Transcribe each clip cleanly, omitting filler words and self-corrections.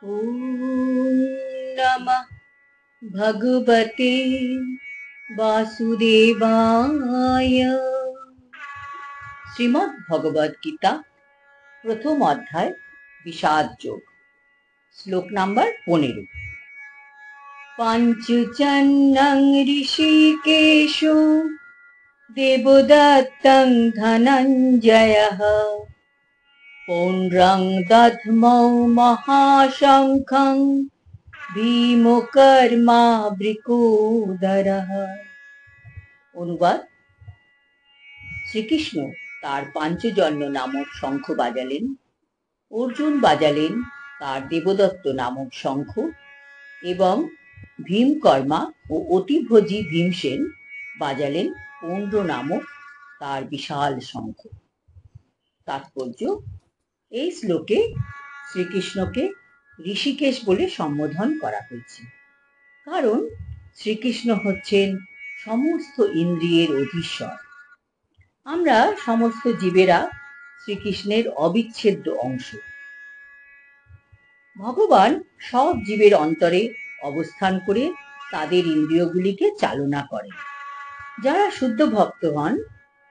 ওম নমঃ ভগবতে বাসুদেবায়। শ্রীমদ্ ভগবদ গীতা প্রথম অধ্যায় বিষাদ যোগ, শ্লোক নাম্বার 15। পাঞ্চজন্যং ঋষিকেশো দেবদত্তং ধনঞ্জয়ঃ পৌণ্ড্রং দধ্মৌ মহাশঙ্খং ভীমকর্মা বৃকোদরঃ। অনুবাদ: শ্রীকৃষ্ণ তার পাঞ্চজন্য নামক শঙ্খ বাজালেন, অর্জুন বাজালেন তার দেবদত্ত নামক শঙ্খ এবং ভীমকর্মা ও অতিভোজী ভীমসেন বাজালেন পৌণ্ড্র নামক তার বিশাল শঙ্খ। তাৎপর্য: এই শ্লোকে শ্রীকৃষ্ণকে ঋষিকেশ বলে সম্বোধন করা হয়েছে, কারণ শ্রীকৃষ্ণ হচ্ছেন সমস্ত ইন্দ্রিয়ের অধীশ্বর। আমরা সমস্ত জীবেরা শ্রীকৃষ্ণের অবিচ্ছেদ্য অংশ। ভগবান সব জীবের অন্তরে অবস্থান করে তাদের ইন্দ্রিয়গুলিকে চালনা করেন। যারা শুদ্ধ ভক্ত হন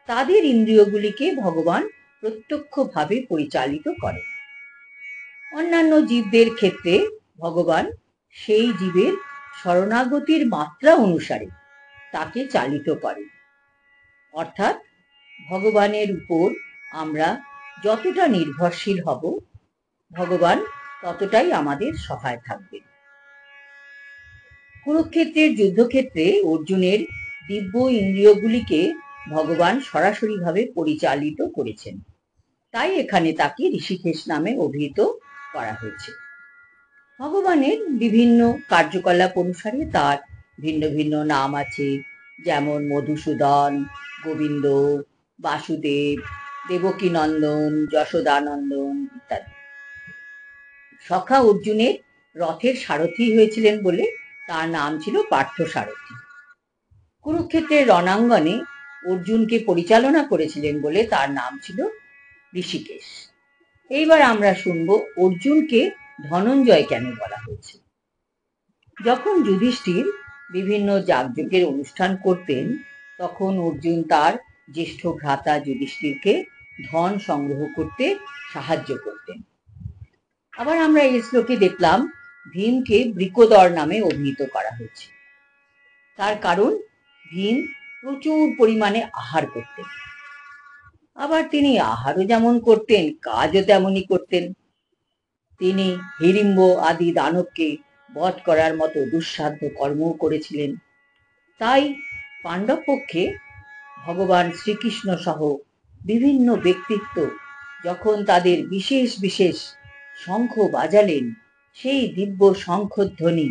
তাদের ইন্দ্রিয়গুলিকে ভগবান প্রত্যক্ষভাবে পরিচালিত করেন। অন্যান্য জীবদের ক্ষেত্রে ভগবান সেই জীবের শরণাগতির মাত্রা অনুসারে তাকে চালিত করেন। অর্থাৎ ভগবানের উপর আমরা যতটা নির্ভরশীল হব, ভগবান ততটাই আমাদের সহায় থাকবেন। কুরুক্ষেত্রের যুদ্ধক্ষেত্রে অর্জুনের দিব্য ইন্দ্রিয়গুলিকে ভগবান সরাসরিভাবে পরিচালিত করেছেন, তাই এখানে তাকে ঋষিকেশ নামে অভিহিত করা হয়েছে। ভগবানের বিভিন্ন কার্যকলাপ অনুসারে তার ভিন্ন ভিন্ন নাম আছে, যেমন মধুসূদন, গোবিন্দ, বাসুদেব, দেবকীনন্দন, যশোদানন্দন ইত্যাদি। সখা অর্জুনের রথের সারথি হয়েছিলেন বলে তার নাম ছিল পার্থসারথি। কুরুক্ষেত্রের রণাঙ্গনে অর্জুনকে পরিচালনা করেছিলেন বলে তার নাম ছিল ঋষিকেশ। এইবার আমরা শুনব অর্জুনকে ধনঞ্জয় কেন বলা হয়েছে। যখন যুধিষ্ঠির বিভিন্ন যাগযজ্ঞের অনুষ্ঠান করতেন, তখন অর্জুন তার জ্যেষ্ঠ ভ্রাতা যুধিষ্ঠিরকে ধন সংগ্রহ করতে সাহায্য করতেন। আবার আমরা এই শ্লোকে দেখলাম ভীমকে বৃকোদর নামে অভিহিত করা হয়েছে। তার কারণ ভীম প্রচুর পরিমাণে আহার করতেন। আবার তিনি আহারও যেমন করতেন, কাজও তেমনই করতেন। তিনি হিড়িম্ব আদি দানবকে বধ করার মতো দুঃসাধ্য কর্মও করেছিলেন। তাই পাণ্ডব পক্ষে ভগবান শ্রীকৃষ্ণ সহ বিভিন্ন ব্যক্তিত্ব যখন তাদের বিশেষ বিশেষ শঙ্খ বাজালেন, সেই দিব্য শঙ্খধ্বনি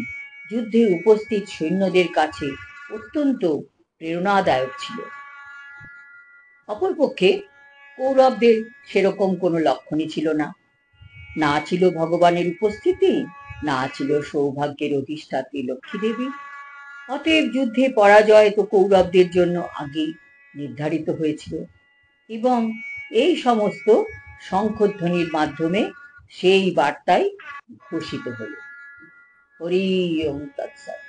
যুদ্ধে উপস্থিত সৈন্যদের কাছে অত্যন্ত প্রেরণাদায়ক ছিল। অপরপক্ষে কৌরবদের সেরকম কোনো লক্ষণই ছিল না। না ছিল ভগবানের উপস্থিতি, না ছিল সৌভাগ্যের অধিষ্ঠাত্রী লক্ষ্মী দেবী। অতএব যুদ্ধে পরাজয় তো কৌরবদের জন্য আগেই নির্ধারিত হয়েছিল, এবং এই সমস্ত শঙ্খধ্বনির মাধ্যমে সেই বার্তাই ঘোষিত হল। হরি ওম তৎসৎ।